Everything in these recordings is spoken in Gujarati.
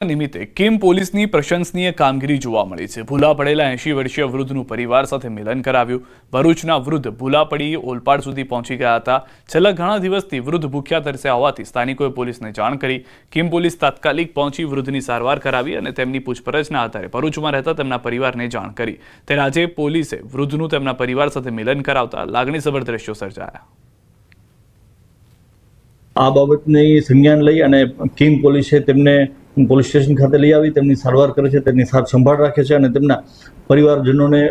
નિમિત્તે કિમ પોલીસની પ્રશંસનીય કામગીરી જોવા મળી છે। ભૂલા પડેલા 80 વર્ષીય વૃદ્ધનું પરિવાર સાથે મિલન કરાવ્યું। ભરૂચના વૃદ્ધ ભૂલા પડી ઓલપાડ સુધી પહોંચી ગયા હતા। છેલ્લા ઘણા દિવસથી વૃદ્ધ ભૂખ્યા તરસ્યા હોવાથી સ્થાનિકોએ પોલીસને જાણ કરી। કિમ પોલીસ તાત્કાલિક પહોંચી વૃદ્ધની સારવાર કરાવી અને તેમની પૂછપરછના આધારે ભરૂચમાં રહેતા તેમના પરિવારને જાણ કરી। ત્યારે આજે પોલીસે વૃદ્ધનું તેમના પરિવાર સાથે મિલન કરાવતા લાગણીસભર દ્રશ્યો સર્જાયા। આ બાબતની સંજ્ઞાન લઈ અને કિમ પોલીસે તેમને પોલીસ સ્ટેશન ખાતે લઈ આવી તેમની સારવાર કરે છે, તેમની સાર સંભાળ રાખે છે અને તેમના પરિવારજનોને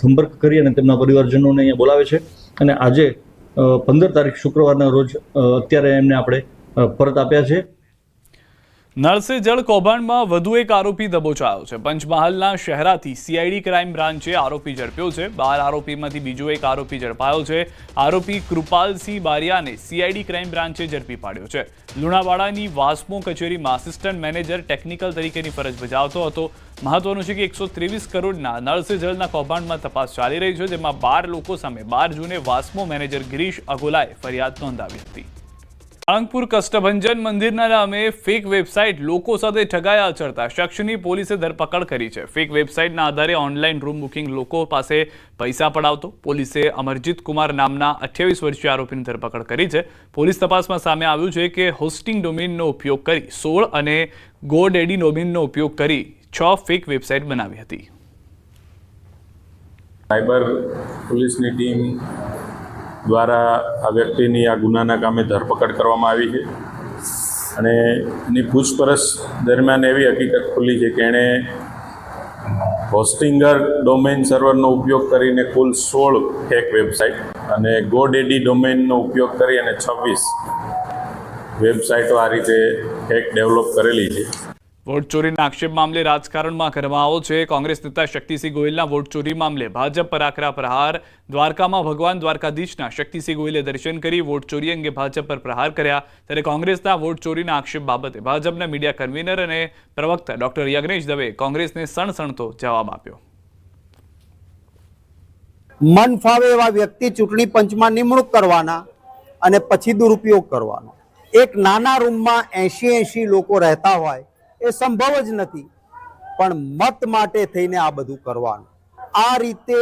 સંપર્ક કરી અને તેમના પરિવારજનોને અહીંયા બોલાવે છે। અને આજે 15 તારીખ શુક્રવારના રોજ અત્યારે એમને આપણે પરત આપ્યા છે। નળ સે જળ કૌભાંડમાં વધુ એક આરોપી દબોચાયો છે। પંચમહાલના શહેરાથી સીઆઈડી ક્રાઇમ બ્રાન્ચે આરોપી ઝડપ્યો છે। 12 આરોપીમાંથી બીજો એક આરોપી ઝડપાયો છે। આરોપી કૃપાલસિંહ બારિયાને સીઆઈડી ક્રાઇમ બ્રાન્ચે ઝડપી પાડ્યો છે। લુણાવાડાની વાસ્મો કચેરીમાં આસિસ્ટન્ટ મેનેજર ટેકનિકલ તરીકેની ફરજ બજાવતો હતો। મહત્વનું છે કે 123 કરોડના નળ સે જળના કૌભાંડમાં તપાસ ચાલી રહી છે, જેમાં 12 લોકો સામે 12 જૂને વાસ્મો મેનેજર ગિરીશ અગોલાએ ફરિયાદ નોંધાવી હતી। સાળંગપુર કષ્ટભંજન મંદિરના નામે ફેક વેબસાઇટ લોકો સાથે ઠગાઈ આચરતા શખ્સની પોલીસે ધરપકડ કરી છે। ફેક વેબસાઇટના આધારે ઓનલાઈન રૂમ બુકિંગ લોકો પાસે પૈસા પડાવતો પોલીસે અમરજીત કુમાર નામના 28 વર્ષીય આરોપીની ધરપકડ કરી છે। પોલીસ તપાસમાં સામે આવ્યું છે કે હોસ્ટિંગ ડોમેનનો ઉપયોગ કરી 16 અને ગોડેડી ડોમેનનો ઉપયોગ કરી 6 ફેક વેબસાઇટ બનાવી હતી। સાયબર પોલીસની ટીમ દ્વારા આ વ્યક્તિની આ ગુનાના કામે ધરપકડ કરવામાં આવી છે અને એની પૂછપરછ દરમિયાન એવી હકીકત ખુલી છે કે એણે હોસ્ટિંગર ડોમેઇન સર્વરનો ઉપયોગ કરીને કુલ 16 ફેક વેબસાઇટ અને ગોડેડી ડોમેઇનનો ઉપયોગ કરી અને 26 વેબસાઇટો આ રીતે ફેક ડેવલપ કરેલી છે। વોટ ચોરીના આક્ષેપ મામલે રાજકારણમાં ગરમાવો છે। કોંગ્રેસ નેતા શક્તિસિંહ ગોહિલના વોટ ચોરી મામલે ભાજપ પર આકરા પ્રહાર। દ્વારકામાં ભગવાન દ્વારકાધીશના શક્તિસિંહ ગોહિલે દર્શન કરી વોટ ચોરી અંગે ભાજપ પર પ્રહાર કર્યા। ત્યારે કોંગ્રેસના વોટ ચોરીના આક્ષેપ બાબતે ભાજપના મીડિયા કન્વીનર અને પ્રવક્તા ડોક્ટર યજ્ઞેશ દવેએ કોંગ્રેસને સણસણતો જવાબ આપ્યો। મન ફાવે એવા વ્યક્તિ ચૂંટણી પંચમાં નિમણૂક કરવાના અને પછી દુરુપયોગ કરવાનો। એક નાના રૂમમાં 80 લોકો રહેતા હોય એ સંભવ જ નથી, પણ મત માટે થઈને આ બધું કરવાનું। આ રીતે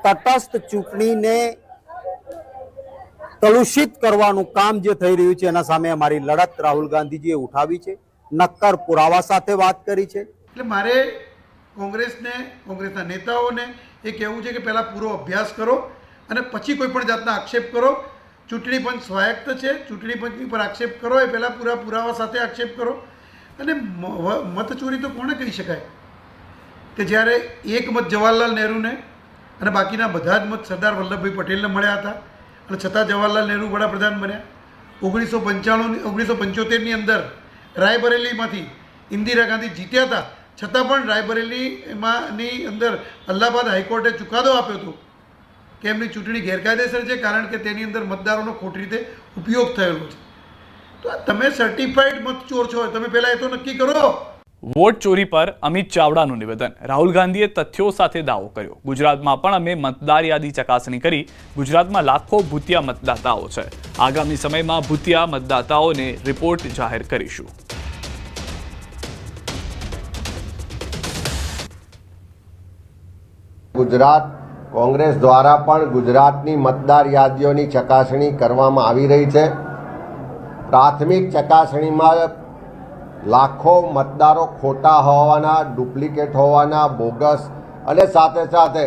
તટસ્થ ચૂંટણીને કલુષિત કરવાનું કામ જે થઈ રહ્યું છે એના સામે અમારી લડત રાહુલ ગાંધીજીએ ઉઠાવી છે, નક્કર પુરાવા સાથે વાત કરી છે। એટલે મારે કોંગ્રેસને, કોંગ્રેસના નેતાઓને એ કહેવું છે કે પહેલાં પૂરો અભ્યાસ કરો અને પછી કોઈ પણ જાતના આક્ષેપ કરો। ચૂંટણી પંચ સ્વાયત્ત છે, ચૂંટણી પંચની પર આક્ષેપ કરો એ પહેલાં પૂરા પુરાવા સાથે આક્ષેપ કરો। અને મતચોરી તો કોને કહી શકાય કે જ્યારે એક મત જવાહરલાલ નહેરુને અને બાકીના બધા જ મત સરદાર વલ્લભભાઈ પટેલને મળ્યા હતા અને છતાં જવાહરલાલ નહેરુ વડાપ્રધાન બન્યા। 1975ની અંદર રાયબરેલીમાંથી ઇન્દિરા ગાંધી જીત્યા હતા, છતાં પણ રાયબરેલીની અંદર અલ્હાબાદ હાઈકોર્ટે ચુકાદો આપ્યો હતો કે એમની ચૂંટણી ગેરકાયદેસર છે, કારણ કે તેની અંદર મતદારોનો ખોટી રીતે ઉપયોગ થયેલો છે। તો તમે સર્ટિફાઈડ મતચોર છો, તમે પહેલા એ તો નક્કી કરો। વોટ ચોરી પર અમિત ચાવડાનું નિવેદન। રાહુલ ગાંધીએ તથ્યો સાથે દાવો કર્યો। ગુજરાતમાં પણ અમે મતદાર યાદી ચકાસણી કરી। ગુજરાતમાં લાખો ભૂતિયા મતદાતાઓ છે। આગામી સમયમાં ભૂતિયા મતદાતાઓને રિપોર્ટ જાહેર કરીશું। ગુજરાત કોંગ્રેસ દ્વારા પણ ગુજરાતની મતદાર યાદીઓની ચકાસણી કરવામાં આવી રહી છે। પ્રાથમિક ચકાસણીમાં લાખો મતદારો ખોટા હોવાના, ડુપ્લિકેટ હોવાના, બોગસ અને સાથે સાથે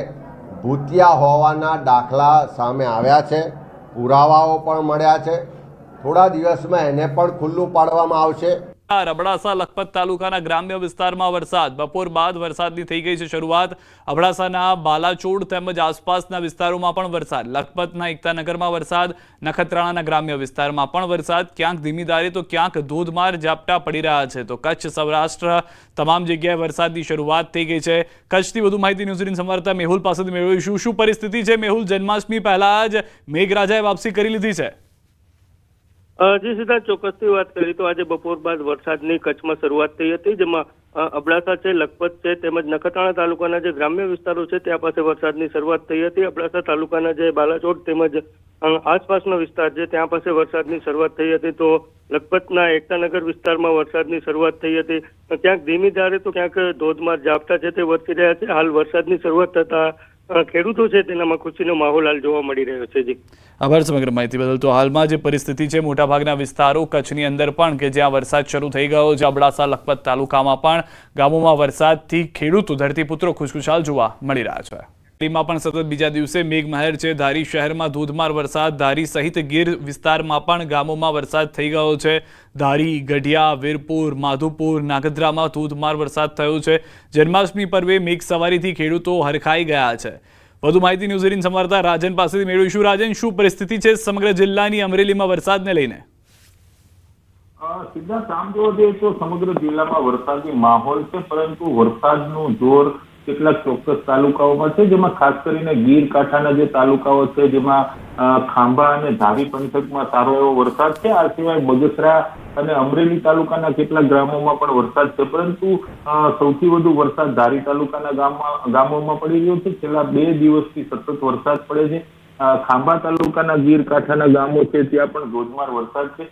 ભૂતિયા હોવાના દાખલા સામે આવ્યા છે। પુરાવાઓ પણ મળ્યા છે। થોડા દિવસમાં એને પણ ખુલ્લું પાડવામાં આવશે। અબડાસા લખપત તાલુકાના ગ્રામ્ય વિસ્તારમાં વરસાદ। બપોર બાદ વરસાદની થઈ ગઈ છે શરૂઆત। અબડાસાના બાલાચોડ તેમજ આસપાસના વિસ્તારોમાં પણ વરસાદ। લખપતના એકતાનગરમાં વરસાદ। નખત્રાણાના ગ્રામ્ય વિસ્તારમાં પણ વરસાદ। ક્યાંક ધીમી ધારે તો ક્યાંક ધોધમાર ઝાપટા પડી રહ્યા છે। તો કચ્છ, સૌરાષ્ટ્ર તમામ જગ્યાએ વરસાદની શરૂઆત થઈ ગઈ છે। કચ્છથી વધુ માહિતી ન્યૂઝ 18 સંવાદદાતા મેહુલ પાસેથી મેળવીશું। શું પરિસ્થિતિ છે મેહુલ? જન્માષ્ટમી પહેલા જ મેઘરાજાએ વાપસી કરી લીધી છે। જી સીધા ચોક્કસથી વાત કરી તો આજે બપોર બાદ વરસાદની કચ્છમાં શરૂઆત થઈ હતી, જેમાં અબડાસા છે, લખપત છે, તેમજ નખત્રાણા તાલુકાના જે ગ્રામ્ય વિસ્તારો છે ત્યાં પાસે વરસાદની શરૂઆત થઈ હતી. અબડાસા તાલુકાના જે બાલાચોડ તેમજ આસપાસનો વિસ્તાર છે ત્યાં પાસે વરસાદની શરૂઆત થઈ હતી. તો લખપતના એકતાનગર વિસ્તારમાં વરસાદની શરૂઆત થઈ હતી. ક્યાંક ધીમી ધારે તો ક્યાંક ધોધમાર ઝાપટા છે તે વરસી રહ્યા છે. હાલ વરસાદની શરૂઆત થતા ખેડૂતો છે તેનામાં ખુશીનો માહોલ હાલ જોવા મળી રહ્યો છે. જી આભાર સમગ્ર માહિતી બદલ. તો હાલમાં જે પરિસ્થિતિ છે મોટાભાગના વિસ્તારો કચ્છની અંદર પણ કે જ્યાં વરસાદ શરૂ થઈ ગયો છે, અબડાસા લખપત તાલુકામાં પણ ગામોમાં વરસાદથી ખેડૂતો ધરતીપુત્રો ખુશખુશાલ જોવા મળી રહ્યા છે. દિલ્હીમાં પણ સતત બીજા દિવસે મેઘમહેર છે. ધારી શહેરમાં ધોધમાર વરસાદ, ધારી સહિત ગીર વિસ્તારમાં પણ ગામોમાં વરસાદ થઈ ગયો છે. ધારી, ગઢિયા, વીરપુર, માધુપુર, નાગદ્રામાં ધોધમાર વરસાદ થયો છે. જન્માષ્ટમી પર્વે મેઘ સવારીથી ખેડૂતો હરખાઈ ગયા છે. વધુ માહિતી ન્યૂઝ 18 સંવાદદાતા રાજન પાસેથી મેળવીશું. રાજન, શું પરિસ્થિતિ છે સમગ્ર જિલ્લાની અમરેલીમાં વરસાદને લઈને? સીધા આમ જોવા જઈએ તો સમગ્ર જિલ્લામાં વરસાદી માહોલ છે, પરંતુ વરસાદનું જોર કેટલાક ચોક્કસ તાલુકાઓમાં છે, જેમાં ખાસ કરીને ગીર કાંઠાના જે તાલુકાઓ છે જેમાં ખાંભા અને ધારી પંથકમાં સારો એવો વરસાદ છે. આ સિવાય બગસરા અને અમરેલી તાલુકાના કેટલાક ગામોમાં પણ વરસાદ છે, પરંતુ સૌથી વધુ વરસાદ ધારી તાલુકાના ગામોમાં પડી રહ્યો છે. છેલ્લા 2 દિવસથી સતત વરસાદ પડે છે. ખાંભા તાલુકાના ગીર કાંઠાના ગામો છે ત્યાં પણ ધોધમાર વરસાદ છે.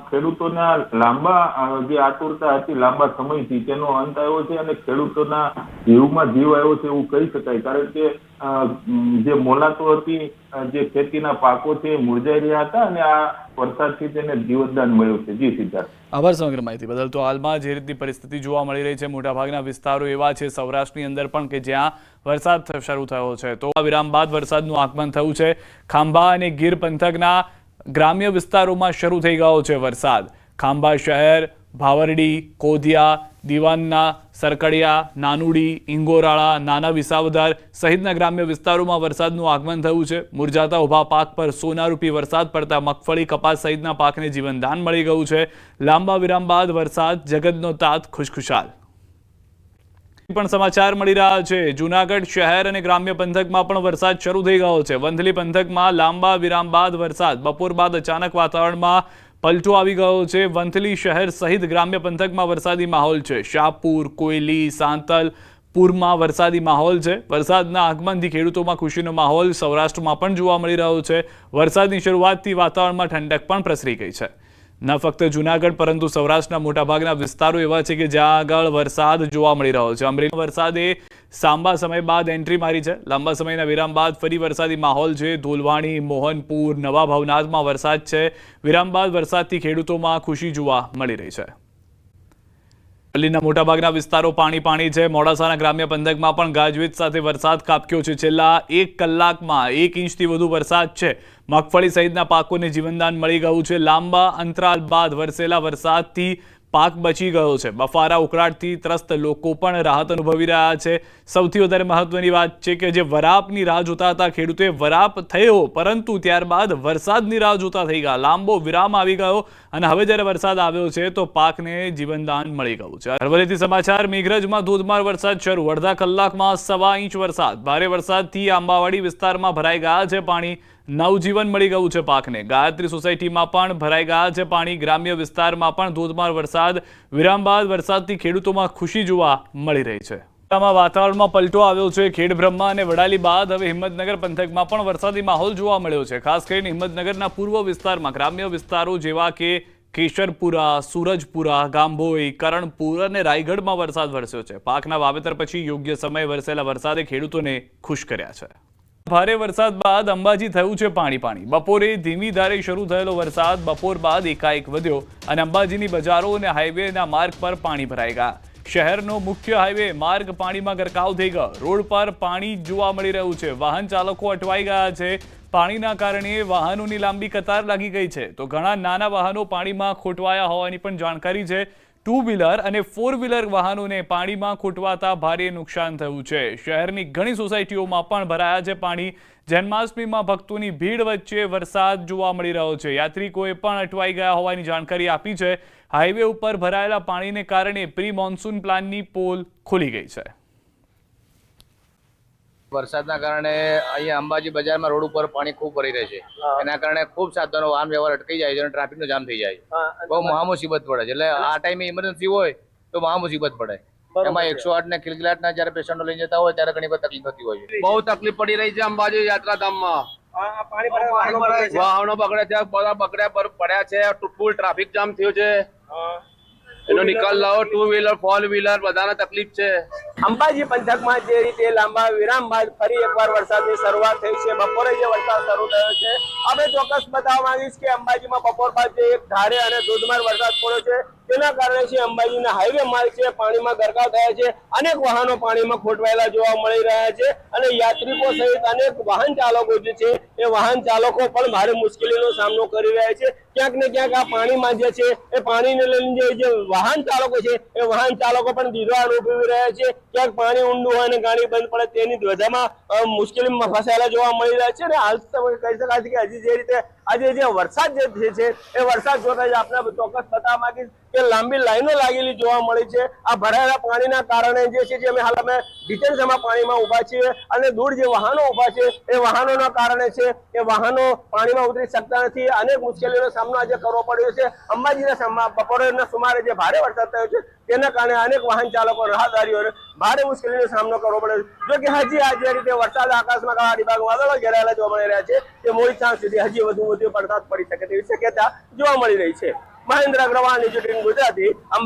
ખેડૂતોના લાંબા જે આતુરતા હતી લાંબા સમયથી તેનો અંત આવ્યો છે અને ખેડૂતોના જીવમાં જીવ આવ્યો છે એવું કહી શકાય. કારણ કે જે મોલાતો હતી, જે ખેતીના પાકો છે એ મુરઝાઈ રહ્યા હતા અને આ વરસાદથી તેને જીવતદાન મળ્યું છે. જી સિદ્ધાર્થ, આભાર સમગ્ર માહિતી બદલ. તો હાલમાં જે રીતની પરિસ્થિતિ જોવા મળી રહી છે, મોટાભાગના વિસ્તારો એવા છે સૌરાષ્ટ્રની અંદર પણ કે જ્યાં વરસાદ શરૂ થયો છે. તો આ વિરામ બાદ વરસાદનું આગમન થયું છે. ખાંભા અને ગીર પંથકના ગ્રામ્ય વિસ્તારોમાં શરૂ થઈ ગયો છે વરસાદ. ખાંભા શહેર, ભાવરડી, કોધિયા, દીવાનના, સરકડિયા, નાનુડી, ઇંગોરાળા, નાના વિસાવદર સહિતના ગ્રામ્ય વિસ્તારોમાં વરસાદનું આગમન થયું છે. મુરઝાતા ઉભા પાક પર સોનારૂપી વરસાદ પડતા મગફળી, કપાસ સહિતના પાકને જીવનદાન મળી ગયું છે. લાંબા વિરામ બાદ વરસાદ, જગતનો તાત ખુશખુશાલ. પણ સમાચાર મળી રહ્યા છે. જૂનાગઢ શહેર અને ગ્રામ્ય પંથકમાં પણ વરસાદ શરૂ થઈ ગયો છે. વંથલી પંથકમાં લાંબા વિરામ બાદ વરસાદ, બપોર બાદ અચાનક વાતાવરણમાં પલટો આવી ગયો છે. વંથલી શહેર સહિત ગ્રામ્ય પંથકમાં વરસાદી માહોલ છે. શાહપુર, કોયલી, સાંતલ પૂરમાં વરસાદી માહોલ છે. વરસાદના આગમનથી ખેડૂતોમાં ખુશીનો માહોલ સૌરાષ્ટ્રમાં પણ જોવા મળી રહ્યો છે. વરસાદની શરૂઆતથી વાતાવરણમાં ઠંડક પણ પ્રસરી ગઈ છે. ન ફક્ત જૂનાગઢ પરંતુ સૌરાષ્ટ્રના મોટાભાગના વિસ્તારો એવા છે કે જ્યાં આગળ વરસાદ જોવા મળી રહ્યો છે. અમરેલી વરસાદે લાંબા સમય બાદ એન્ટ્રી મારી છે. લાંબા સમયના વિરામ બાદ ફરી વરસાદી માહોલ છે. ધોલવાણી, મોહનપુર, નવા ભવનાથમાં વરસાદ છે. વિરામ બાદ વરસાદથી ખેડૂતોમાં ખુશી જોવા મળી રહી છે. અમરેલીના મોટાભાગના વિસ્તારો પાણી છે. મોડાસાના ગ્રામ્ય પંથકમાં પણ ગાજવીજ સાથે વરસાદ ખાબક્યો છે. છેલ્લા 1 કલાકમાં 1 ઇંચથી વધુ વરસાદ છે. મગફળી સહિતના પાકોને જીવનદાન મળી ગયું છે. લાંબા અંતરાલ બાદ વરસેલા વરસાદથી પાક બચી ગયો છે. બફારા ઉકળાટથી ત્રસ્ત લોકો પણ રાહત અનુભવી રહ્યા છે. સૌથી વધારે મહત્વની વાત છે કે જે વરાપની રાહ જોતા હતા ખેડૂતોએ વરાપ થયો, પરંતુ ત્યારબાદ વરસાદની રાહ જોતા થઈ ગયા. લાંબો વિરામ આવી ગયો અને હવે જ્યારે વરસાદ આવ્યો છે તો પાકને જીવનદાન મળી ગયું છે. અરવલ્લીથી સમાચાર. મેઘરજમાં ધોધમાર વરસાદ શરૂ. અડધા કલાકમાં 1.25 ઇંચ વરસાદ. ભારે વરસાદથી આંબાવાડી વિસ્તારમાં ભરાઈ ગયા છે પાણી. નવજીવન મળી ગયું છે પાકને. ગાયત્રી સોસાયટીમાં પણ ભરાઈ ગયા છે પાણી. ગ્રામ્ય વિસ્તારમાં પણ ધોધમાર વરસાદ. વિરામ બાદ વરસાદથી ખેડૂતોમાં ખુશી જોવા મળી રહી છે. વાતાવરણમાં પલટો આવ્યો છે. ખેડબ્રહ્મા અને વડાલી બાદ હવે હિંમતનગર પંથકમાં પણ વરસાદી માહોલ જોવા મળ્યો છે. ખાસ કરીને હિંમતનગરના પૂર્વ વિસ્તારમાં ગ્રામ્ય વિસ્તારો જેવા કે કેશરપુરા, સૂરજપુરા, ગાંભોઈ, કરણપુર અને રાયગઢમાં વરસાદ વરસ્યો છે. પાકના વાવેતર પછી યોગ્ય સમયે વરસેલા વરસાદે ખેડૂતોને ખુશ કર્યા છે. ભારે વરસાદ બાદ અંબાજી થયું છે પાણી. બપોરે ધીમી ધારે શરૂ થયેલો વરસાદ બપોર બાદ એકાએક વધ્યો અને અંબાજીની બજારો અને હાઈવેના માર્ગ પર પાણી ભરાઈ ગયા. શહેરનો મુખ્ય હાઈવે માર્ગ પાણીમાં ગરકાવ થઈ ગયો. રોડ પર પાણી જોવા મળી રહ્યું છે. વાહન ચાલકો અટવાઈ ગયા છે. પાણીના કારણે વાહનોની લાંબી કતાર લાગી ગઈ છે. તો ઘણા નાના વાહનો પાણીમાં ખોટવાયા હોવાની પણ જાણકારી છે. 2 વ્હીલર અને 4 વ્હીલર વાહનોને પાણીમાં ખોટવાતા ભારે નુકસાન થયું છે. શહેરની ઘણી સોસાયટીઓમાં પણ ભરાયા છે પાણી. જન્માષ્ટમીમાં ભક્તોની ભીડ વચ્ચે વરસાદ જોવા મળી રહ્યો છે. યાત્રિકોએ પણ અટવાઈ ગયા હોવાની જાણકારી આપી છે. હાઈવે ઉપર ભરાયેલા પાણીને કારણે પ્રી મોન્સૂન પ્લાનની પોલ ખુલી ગઈ છે. વરસાદના કારણે અહીંયા અંબાજી બજારમાં રોડ ઉપર પાણી ખૂબ ભરી રહે છે. એના કારણે ખૂબ સાધનો વાહન વ્યવહાર અટકી જાય છે અને ટ્રાફિકનો જામ થઈ જાય. બહુ મહા મુસીબત પડે છે. એટલે આ ટાઈમે ઇમરજન્સી હોય તો મહા મુસીબત પડે. એમાં 108 ને કિલકિલાટના જ્યારે પેશન્ટો લઈને જતા હોય ત્યારે ઘણી બધી તકલીફ થતી હોય છે. બહુ તકલીફ પડી રહી છે અંબાજી યાત્રાધામમાં. વાહનો બગડે છે, બધા બગડ્યા પડ્યા છે, ફૂલ ટ્રાફિક જામ થયો છે. એનો નિકાલ લાવો. 2 વ્હીલર 4 વ્હીલર બધાને તકલીફ છે. અંબાજી પંથકમાં જે રીતે લાંબા વિરામ બાદ ફરી એકવાર વરસાદની શરૂઆત થઈ છે. બપોરે જે વરસાદ શરૂ થયો છે, આપણે ચોક્કસ બતાવવા માંગીશ કે અંબાજીમાં બપોર બાદ જે એક ધારે અને ધોધમાર વરસાદ પડ્યો છે, તેના કારણે છે અંબાજીના હાઈવે માર્ગ છે પાણીમાં ગરકાવ થયા છે. અનેક વાહનો પાણીમાં ખોટવાયેલા જોવા મળી રહ્યા છે અને યાત્રિકો સહિત અનેક વાહન ચાલકો જે છે એ વાહન ચાલકો પણ ભારે મુશ્કેલીનો સામનો કરી રહ્યા છે. ક્યાંક ને ક્યાંક આ પાણીમાં જે છે એ પાણીને લઈને જે વાહન ચાલકો છે એ વાહન ચાલકો પણ દીધો અનુભવી રહ્યા છે. ક્યાંક પાણી ઊંડું હોય અને ગાડી બંધ પડે તેની ધ્વજામાં મુશ્કેલીમાં ફસાયેલા જોવા મળી રહ્યા છે. અને હાલ તમે કહી શકાય છે કે હજી જે રીતે આજે જે વરસાદ જે છે એ વરસાદ જોતા જ આપણે ચોક્કસ બતાવવા માંગીશ કે લાંબી લાઈનો લાગેલી જોવા મળી છે. આ ભરાયેલા પાણીના કારણે જે છે અમે હાલ અમે ડિટેન્સમાં પાણીમાં ઉભા છીએ અને દૂર જે વાહનો ઉભા છે એ વાહનોના કારણે છે એ વાહનો પાણીમાં ઉતરી શકતા નથી. અનેક મુશ્કેલીઓનો સામનો આજે કરવો પડ્યો છે. અંબાજીના બપોરના સુમારે જે ભારે વરસાદ થયો છે તેના કારણે અનેક વાહન ચાલકો રાહદારીઓને ભારે મુશ્કેલીનો સામનો કરવો પડ્યો છે. જો કે હજી આ જે રીતે વરસાદ આકાશમાં કાળા ડિબાંગ વાદળો ઘેરાયેલા જોવા મળી રહ્યા છે તે મોડી સાંજ સુધી હજી વધુ વરસાદ પડી શકે તેવી શક્યતા જોવા મળી રહી છે. મહેન્દ્ર અગ્રવાલ, ગુજરાતી.